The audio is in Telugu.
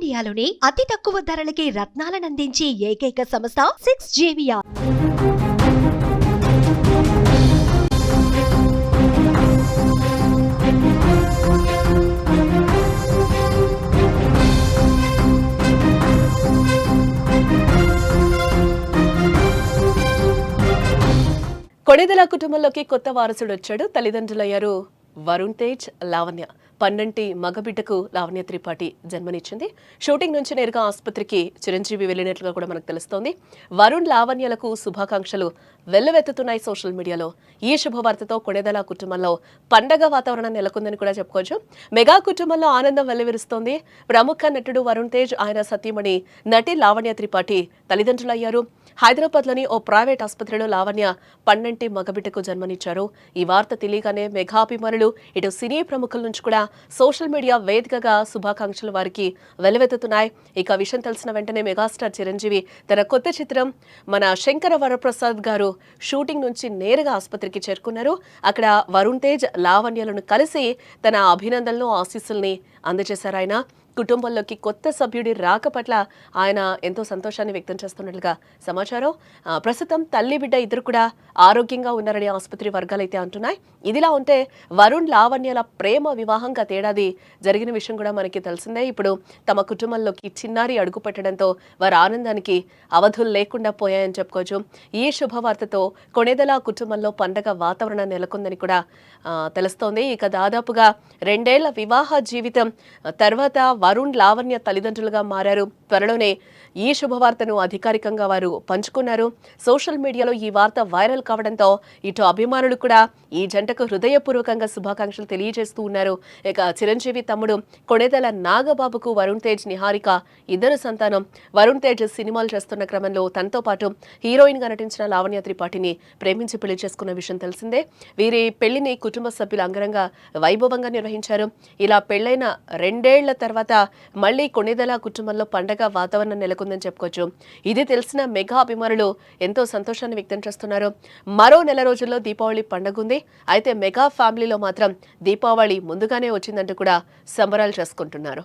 ఇండియాలోనే అతి తక్కువ ధరలకి రత్నాలనందించే ఏకైక సంస్థ 6JVR. కొణిదెల కుటుంబంలోకి కొత్త వారసుడు వచ్చాడు. తల్లిదండ్రులయ్యారు వరుణ్ తేజ్, లావణ్య. పన్నంటి మగబిడ్డకు లావణ్య త్రిపాఠి జన్మనిచ్చింది. షూటింగ్ నుంచి నేరుగా ఆసుపత్రికి చిరంజీవి వెళ్లినట్లుగా కూడా మనకు తెలుస్తోంది. వరుణ్, లావణ్యలకు శుభాకాంక్షలు వెల్లువెత్తుతున్నాయి సోషల్ మీడియాలో. ఈ శుభవార్తతో కొణిదెల కుటుంబంలో పండగ వాతావరణం నెలకొందని కూడా చెప్పుకోవచ్చు. మెగా కుటుంబంలో ఆనందం వెల్లివిరుస్తోంది. ప్రముఖ నటుడు వరుణ్ తేజ్, ఆయన సతీమణి నటి లావణ్య త్రిపాఠి తల్లిదండ్రులయ్యారు. హైదరాబాద్లోని ఓ ప్రైవేట్ ఆసుపత్రిలో లావణ్య పన్నంటి మగబిడ్డకు జన్మనిచ్చారు. ఈ వార్త తెలియగానే మెగాభిమానులు, ఇటు సినీ ప్రముఖుల నుంచి కూడా సోషల్ మీడియా వేదికగా శుభాకాంక్షలు వారికి వెల్లువెత్తుతున్నాయి. ఇక విషయం తెలిసిన వెంటనే మెగాస్టార్ చిరంజీవి తన కొత్త చిత్రం మన శంకర వరప్రసాద్ గారు షూటింగ్ నుంచి నేరుగా ఆసుపత్రికి చేరుకున్నారు. అక్కడ వరుణ్ తేజ్, లావణ్యలను కలిసి తన అభినందనలు, ఆశీస్సుల్ని అందజేశారు. ఆయన కుటుంబంలోకి కొత్త సభ్యుడి రాక పట్ల ఆయన ఎంతో సంతోషాన్ని వ్యక్తం చేస్తున్నట్లుగా సమాచారం. ప్రస్తుతం తల్లి, బిడ్డ ఇద్దరు కూడా ఆరోగ్యంగా ఉన్నారని ఆసుపత్రి వర్గాలైతే అంటున్నాయి. ఇదిలా ఉంటే వరుణ్, లావణ్యల ప్రేమ వివాహం గత ఏడాది జరిగిన విషయం కూడా మనకి తెలిసిందే. ఇప్పుడు తమ కుటుంబంలోకి చిన్నారి అడుగు పెట్టడంతో వారి ఆనందానికి అవధులు లేకుండా పోయాయని చెప్పుకోవచ్చు. ఈ శుభవార్తతో కొణిదెల కుటుంబంలో పండగ వాతావరణం నెలకొందని కూడా తెలుస్తోంది. ఇక దాదాపుగా 2 ఏళ్ల వివాహ జీవితం తర్వాత వరుణ్, లావణ్య తల్లిదండ్రులుగా మారారు. త్వరలోనే ఈ శుభవార్తను అధికారికంగా వారు పంచుకున్నారు. సోషల్ మీడియాలో ఈ వార్త వైరల్ కావడంతో ఇటు అభిమానులు కూడా ఈ జంటకు హృదయపూర్వకంగా శుభాకాంక్షలు తెలియజేస్తూ ఉన్నారు. ఇక చిరంజీవి తమ్ముడు కొణిదెల నాగబాబుకు వరుణ్ తేజ్, నిహారిక ఇద్దరు సంతానం. వరుణ్ తేజ్ సినిమాలు చేస్తున్న క్రమంలో తనతో పాటు హీరోయిన్ గా నటించిన లావణ్య త్రిపాఠిని ప్రేమించి పెళ్లి చేసుకున్న విషయం తెలిసిందే. వీరి పెళ్లిని కుటుంబ సభ్యులు అంగరంగ వైభవంగా నిర్వహించారు. ఇలా పెళ్లైన 2 ఏళ్ల తర్వాత మళ్లీ కొణిదెల కుటుంబంలో పండగ వాతావరణం నెలకొందని చెప్పుకోవచ్చు. ఇది తెలిసిన మెగా అభిమానులు ఎంతో సంతోషాన్ని వ్యక్తం చేస్తున్నారు. మరో నెల రోజుల్లో దీపావళి పండుగ ఉంది. అయితే మెగా ఫ్యామిలీలో మాత్రం దీపావళి ముందుగానే వచ్చిందంటూ కూడా సంబరాలు చేసుకుంటున్నారు.